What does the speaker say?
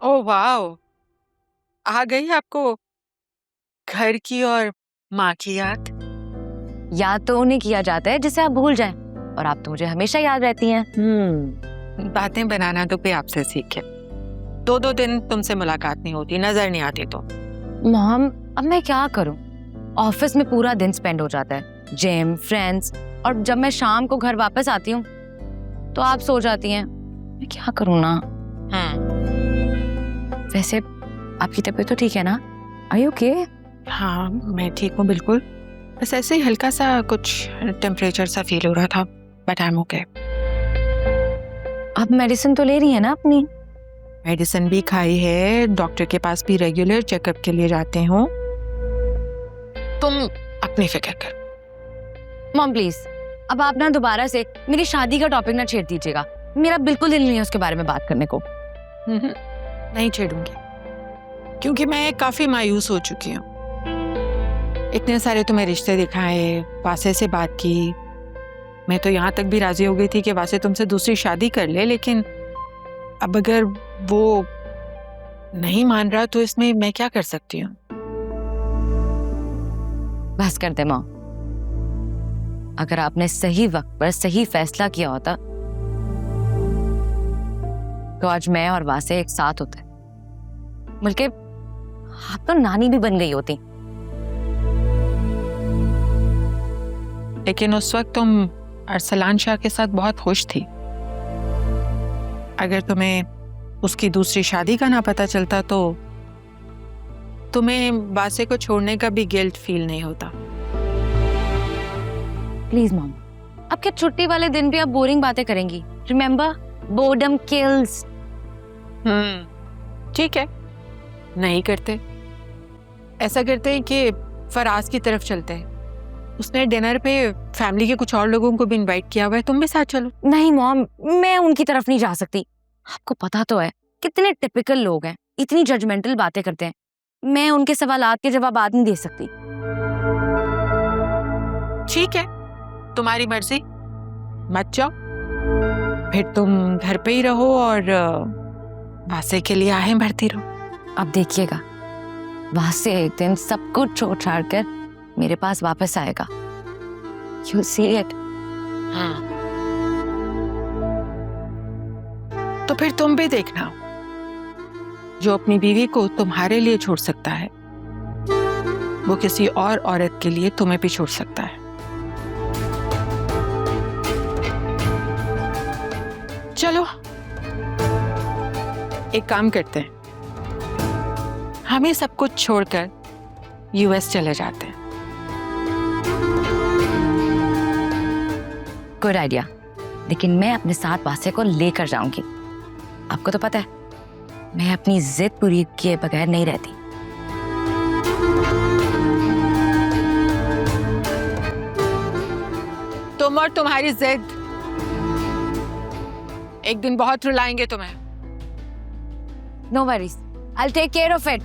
Oh wow, आ गई आपको घर की और माँ की याद? याद तो उन्हें किया जाता है जिसे आप भूल जाएं, और आप तो मुझे हमेशा याद रहती हैं। बातें बनाना तो कोई आपसे सीखे। 2-2 दिन तुमसे मुलाकात नहीं होती, नजर नहीं आती तो। मॉम, अब मैं क्या करूं? ऑफिस में पूरा दिन स्पेंड हो जाता है, जिम, फ्रेंड्स, और जब मैं शाम को घर वापस आती हूँ तो आप सो जाती हैं। मैं क्या करूं ना। वैसे आपकी तबीयत तो ठीक है ना? Are you okay? हाँ, मैं ठीक हूँ बिल्कुल। बस ऐसे ही हल्का सा कुछ टेम्परेचर सा फील हो रहा था, बट आई एम ओके। आप मेडिसिन तो ले रही हैं ना अपनी? मेडिसिन भी खाई है, डॉक्टर के पास भी रेगुलर चेकअप के लिए जाते हो। तुम अपनी फिक्र कर। मॉम प्लीज, अब आप ना दोबारा से मेरी शादी का टॉपिक ना छेड़ दीजिएगा। मेरा बिल्कुल दिल नहीं है उसके बारे में बात करने को। नहीं छेड़ूंगी, क्योंकि मैं काफी मायूस हो चुकी हूँ। इतने सारे तुम्हें रिश्ते दिखाए, वासे से बात की, मैं तो यहाँ तक भी राजी हो गई थी कि वासे तुमसे दूसरी शादी कर ले, लेकिन अब अगर वो नहीं मान रहा तो इसमें मैं क्या कर सकती हूँ? बस कर दे मॉम। अगर आपने सही वक्त पर सही फैसला किया होता तो आज मैं और वासे एक साथ होते, बल्कि आप तो नानी भी बन गई होती। लेकिन उस वक्त तुम अरसलान शाह के साथ बहुत खुश थी। अगर तुम्हें उसकी दूसरी शादी का ना पता चलता तो तुम्हें वासे को छोड़ने का भी गिल्ट फील नहीं होता। प्लीज मॉम, अब क्या छुट्टी वाले दिन भी आप बोरिंग बातें करेंगी? Remember, boredom kills. ठीक है, नहीं करते। ऐसा करते हैं कि फराज की तरफ चलते हैं। उसने डिनर पे फैमिली के कुछ और लोगों को भी इनवाइट किया हुआ है, तुम भी साथ चलो। नहीं मॉम, मैं उनकी तरफ नहीं जा सकती। आपको पता तो है कितने टिपिकल लोग हैं, इतनी जजमेंटल बातें करते हैं। मैं उनके सवालात के जवाब नहीं दे सकती। ठीक है, तुम्हारी मर्जी, मत जाओ। फिर तुम घर पे ही रहो और वासे के लिए आहें भरती रहो। अब देखिएगा, वासे एक दिन सब कुछ छोड़ छाड़ कर मेरे पास वापस आएगा। You see it? तो फिर तुम भी देखना, जो अपनी बीवी को तुम्हारे लिए छोड़ सकता है वो किसी और औरत के लिए तुम्हें भी छोड़ सकता है। चलो एक काम करते हैं, हम ये सब कुछ छोड़कर यूएस चले जाते हैं। गुड आइडिया, लेकिन मैं अपने साथ वासे को लेकर जाऊंगी। आपको तो पता है मैं अपनी जिद पूरी किए बगैर नहीं रहती। तुम और तुम्हारी जिद एक दिन बहुत रुलाएंगे तुम्हें। No worries, I will take care of it.